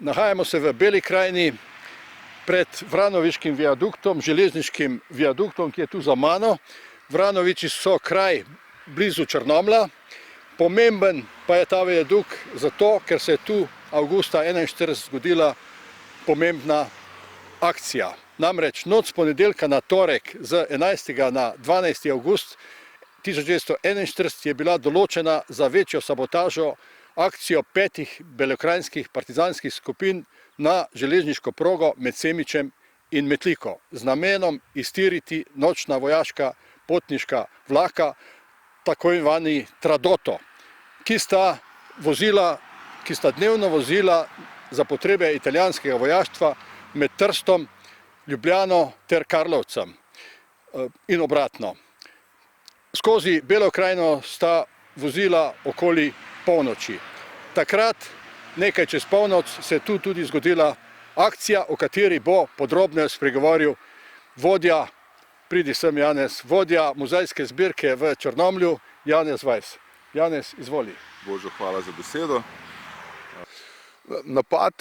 Nahajamo se v Beli krajini pred Vranoviškim viaduktom, železniškim viaduktom, ki je tu za mano. Vranoviči so kraj blizu Črnomlja. Pomemben pa je ta viadukt zato, ker se je tu avgusta 1941 zgodila pomembna akcija. Namreč noč z ponedeljka na torek z 11. na 12. avgust 1941 je bila določena za večjo sabotažo akcijo 5 belokranjskih partizanskih skupin na železniško progo med Semičem in Metliko z namenom iztiriti nočna vojaška potniška vlaka, tako imenovani Tradoto, ki sta dnevno vozila za potrebe italijanskega vojaštva med Trstom, Ljubljano ter Karlovcem in obratno. Skozi Belo krajino sta vozila okoli polnoči. Takrat, nekaj čez polnoč, se je tu tudi zgodila akcija, o kateri bo podrobneje spregovoril vodja, pridi sem Janez, vodja muzejske zbirke v Črnomlju, Janez Vajs. Janez, izvoli. Božo, hvala za besedo. Napad,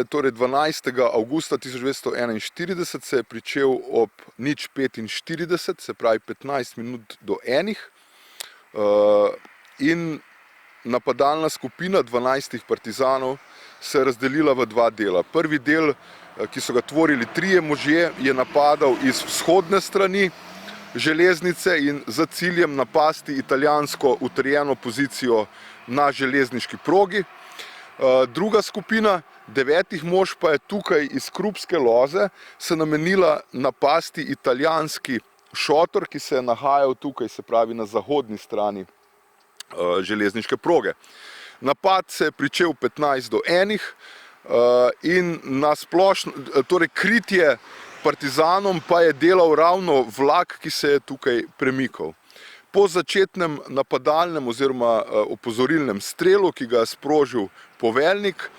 torej 12. avgusta 1941, se je pričel ob 0:45, se pravi 15 minut do 1. In napadalna skupina 12 partizanov se je razdelila v dva dela. Prvi del, ki so ga tvorili 3 možje, je napadal iz vzhodne strani železnice in z ciljem napasti italijansko utrjeno pozicijo na železniški progi. Druga skupina 9 mož pa je tukaj iz Krupske loze se namenila napasti italijanski šotor, ki se je nahajal tukaj, se pravi na zahodni strani železniške proge. Napad se je pričel 15 do 1 in na splošno, torej kritje partizanom pa je delal ravno vlak, ki se je tukaj premikal. Po začetnem napadalnem oziroma opozorilnem strelu, ki ga je sprožil poveljnik,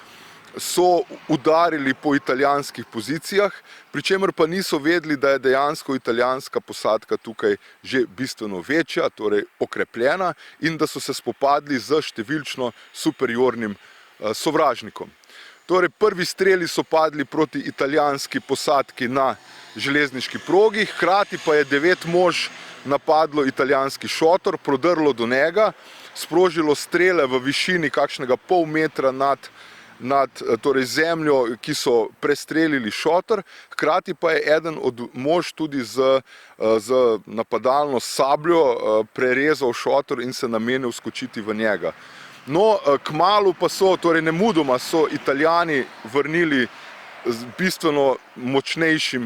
so udarili po italijanskih pozicijah, pri čemer pa niso vedeli, da je dejansko italijanska posadka tukaj že bistveno večja, torej okrepljena, in da so se spopadli z številčno superiornim sovražnikom. Torej, prvi streli so padli proti italijanski posadki na železniški progi, hkrati pa je 9 mož napadlo italijanski šotor, prodrlo do njega, sprožilo strele v višini kakšnega pol metra nad torej zemljo, ki so prestrelili šotor, hkrati pa je eden od mož tudi z napadalno sabljo prerezal šotor in se namenil skočiti v njega. No, kmalu pa so, torej nemudoma so Italijani vrnili z bistveno močnejšo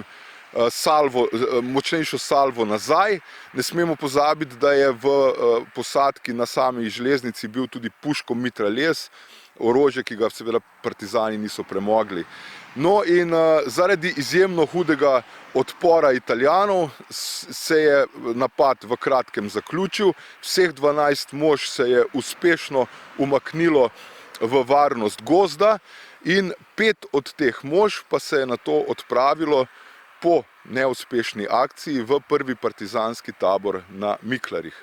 salvo nazaj. Ne smemo pozabiti, da je v posadki na sami železnici bil tudi puško-mitraljez, orožje, ki ga seveda partizani niso premogli. No in zaradi izjemno hudega odpora Italijanov se je napad v kratkem zaključil. Vseh 12 mož se je uspešno umaknilo v varnost gozda in 5 od teh mož pa se je nato odpravilo po neuspešni akciji v prvi partizanski tabor na Miklarjih.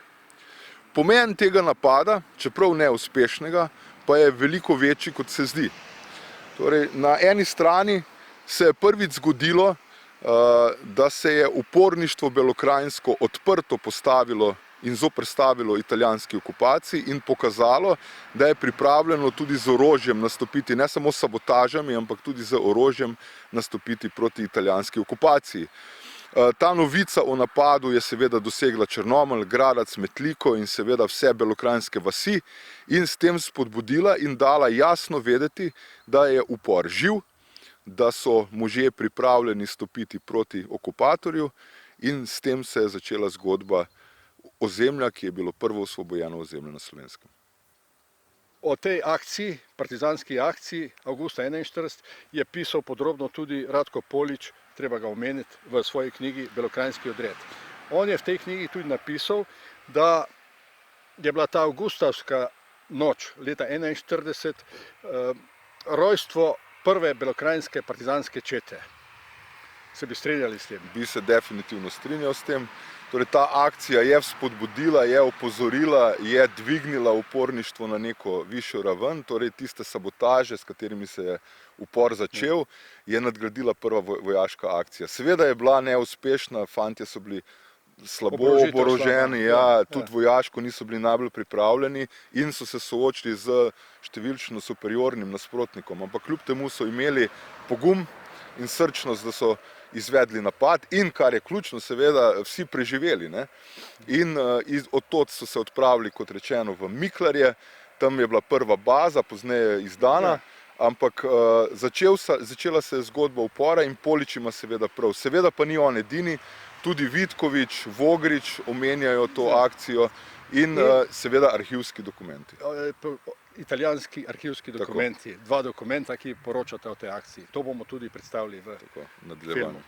Pomen tega napada, čeprav neuspešnega, pa je veliko večji, kot se zdi. Torej, na eni strani se je prvič zgodilo, da se je uporništvo belokranjsko odprto postavilo in zoperstavilo italijanski okupaciji in pokazalo, da je pripravljeno tudi z orožjem nastopiti, ne samo s sabotažami, ampak tudi z orožjem nastopiti proti italijanski okupaciji. Ta novica o napadu je seveda dosegla Črnomelj, Gradac, Metliko in seveda vse belokranjske vasi in s tem spodbudila in dala jasno vedeti, da je upor živ, da so možje pripravljeni stopiti proti okupatorju in s tem se je začela zgodba ozemlja, ki je bilo prvo osvobojeno ozemlje na Slovenskem. O tej akciji, partizanski akciji avgusta 1941 je pisal podrobno tudi Ratko Polič, treba ga omeniti, v svoji knjigi Belokranjski odred. On je v tej knjigi tudi napisal, da je bila ta avgustovska noč leta 1941 rojstvo prve belokranjske partizanske čete. Se bi strinjali s tem? Bi se definitivno strinjal s tem. Torej, ta akcija je vzpodbudila, je opozorila, je dvignila uporništvo na neko višjo raven, torej tiste sabotaže, s katerimi se je upor začel, je nadgradila prva vojaška akcija. Seveda je bila neuspešna, fantje so bili slabo oboroženi, tudi vojaško niso bili najbolj pripravljeni in so se soočili z številčno superiornim nasprotnikom, ampak kljub temu so imeli pogum in srčnost, da so izvedli napad in, kar je ključno, seveda vsi preživeli, ne? In od tod so se odpravili, kot rečeno, v Miklarje, tam je bila prva baza, pozneje izdana, ampak začela se je zgodba upora in Polič ima seveda prav. Seveda pa ni on edini, tudi Vitkovič, Vogrič omenjajo to akcijo in seveda arhivski dokumenti. Italijanski arhivski dokumenti, dva dokumenta, ki poročata o tej akciji. To bomo tudi predstavili v filmu.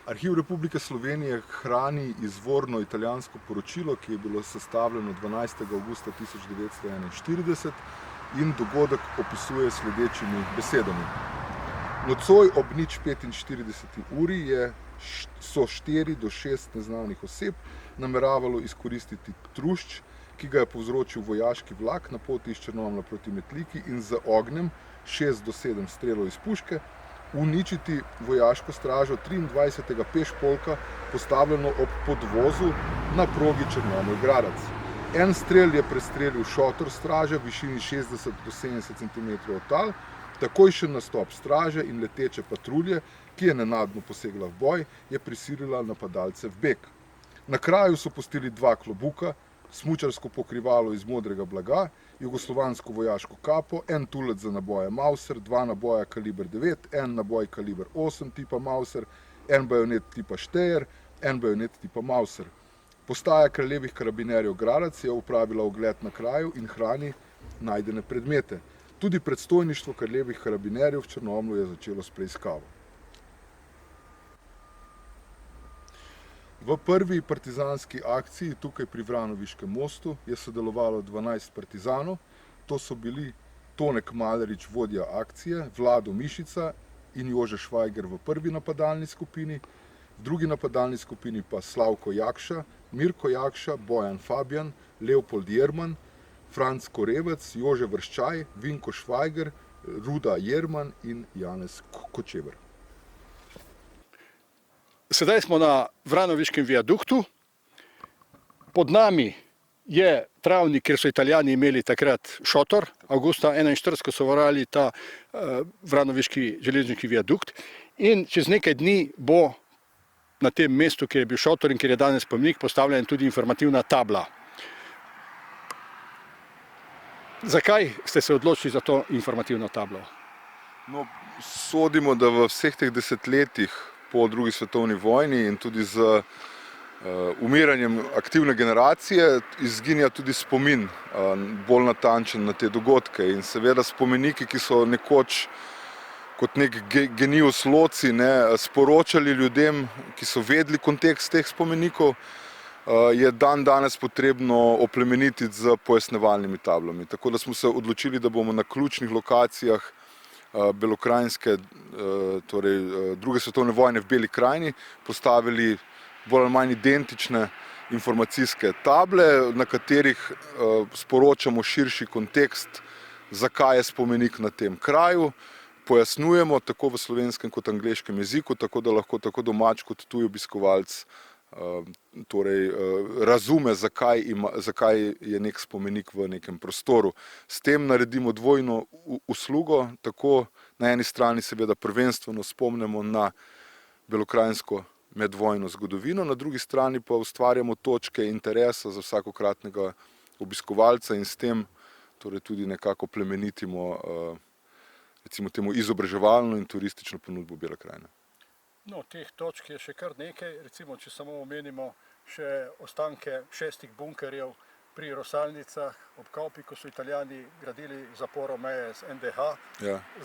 Arhiv Republike Slovenije hrani izvorno italijansko poročilo, ki je bilo sestavljeno 12. avgusta 1941 in dogodek opisuje sledečimi besedami. Nocoj ob 0:45 uri so 4 do 6 neznanih oseb nameravalo izkoristiti trušč, ki ga je povzročil vojaški vlak na poti iz Črnomlja proti Metliki in z ognjem 6 do 7 strelov iz puške uničiti vojaško stražo 23. pešpolka, postavljeno ob podvozu na progi Črnomelj-Gradec. En strel je prestrelil šotor straže v višini 60 do 70 cm od tal, takojšen nastop straže in leteče patrulje, ki je nenadno posegla v boj, je prisilila napadalce v beg. Na kraju so pustili 2 klobuka, smučarsko pokrivalo iz modrega blaga, jugoslovansko vojaško kapo, en tulec za naboje Mauser, 2 naboja kaliber 9, en naboj kaliber 8 tipa Mauser, en bajonet tipa Steyr, en bajonet tipa Mauser. Postaja kraljevih karabinerjev Gradec je upravila ogled na kraju in hrani najdene predmete. Tudi predstojništvo kraljevih karabinerjev v Črnomlju je začelo s preiskavo. V prvi partizanski akciji tukaj pri Vranoviškem mostu je sodelovalo 12 partizanov. To so bili Tone Kmalerič, vodja akcije, Vlado Mišica in Jože Švajger v prvi napadalni skupini, v drugi napadalni skupini pa Slavko Jakša, Mirko Jakša, Bojan Fabjan, Leopold Jerman, Franc Korevec, Jože Vrščaj, Vinko Švajger, Ruda Jerman in Janez Kočever. Sedaj smo na Vranoviškem viaduktu. Pod nami je travnik, kjer so Italijani imeli takrat šotor. Avgusta 1941, ko so varali ta Vranoviški železniški viadukt. In čez nekaj dni bo na tem mestu, kjer je bil šotor in kjer je danes spomenik, postavljena tudi informativna tabla. Zakaj ste se odločili za to informativno tablo? No, sodimo, da v vseh teh desetletjih po drugi svetovni vojni in tudi z umiranjem aktivne generacije izginja tudi spomin bolj natančen na te dogodke. In seveda spomeniki, ki so nekoč kot nek genius loci sporočali ljudem, ki so vedeli kontekst teh spomenikov, je danes potrebno oplemenititi z pojasnevalnimi tablami. Tako da smo se odločili, da bomo na ključnih lokacijah Belokranjske, torej druge svetovne vojne v Beli krajini, postavili bolj ali manj identične informacijske table, na katerih sporočamo širši kontekst, zakaj je spomenik na tem kraju, pojasnjujemo tako v slovenskem kot angleškem jeziku, tako da lahko tako domač kot tuj obiskovalec razume, zakaj je nek spomenik v nekem prostoru. S tem naredimo dvojno uslugo, tako na eni strani seveda prvenstveno spomnimo na belokranjsko medvojno zgodovino, na drugi strani pa ustvarjamo točke interesa za vsakokratnega obiskovalca in s tem tudi nekako plemenitimo recimo temu izobraževalno in turistično ponudbo Bele krajine. No, teh točk je še kar nekaj, recimo, če samo omenimo še ostanke 6 bunkerjev pri Rosalnicah ob Kaupi, ko so Italijani gradili zaporo meje z NDH,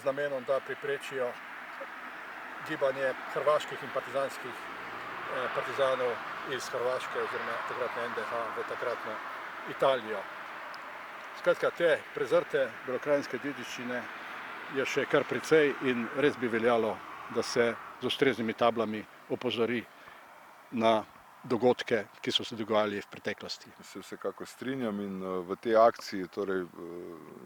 z namenom, da preprečijo gibanje hrvaških in partizanov iz Hrvaške oziroma takratne NDH v takratno Italijo. Skratka, te prezrte belokranjske dediščine je še kar precej in res bi veljalo da se z ustreznimi tablami opozori na dogodke, ki so se dogajali v preteklosti. Se vsekakor strinjam in v tej akciji torej,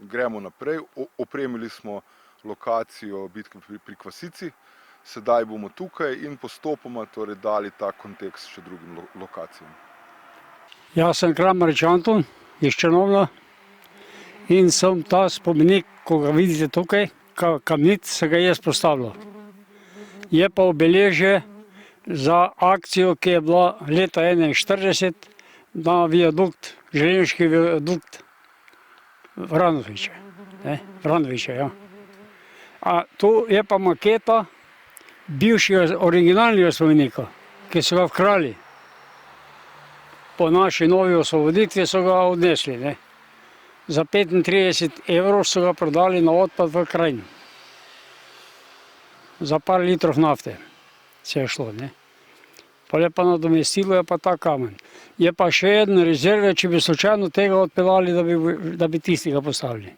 gremo naprej. Opremili smo lokacijo bitke pri Kvasici, sedaj bomo tukaj in postopoma torej, dali ta kontekst še drugim lokacijam. Jaz sem Kramarič Anton iz Črnomlja in sem ta spomenik, ko ga vidite tukaj, kamnit, se ga jaz postavljal. Je pa obeležje za akcijo, ki je bila leta 1941 na viadukt, železniški viadukt Vranoviče. Vranoviče, ja. A tu je pa maketa bivšega originalnega spomenika, ki so ga vkrali. Po naši novi osvoboditvi so ga odnesli. Ne. Za 35 evrov so ga prodali na odpad v Krajini. Za par litrov nafte se je šlo. Ne. Pa je pa nadomestilo, je pa ta kamen. Je pa še en rezerve, če bi slučajno tega odpeljali, da bi tistega postavili.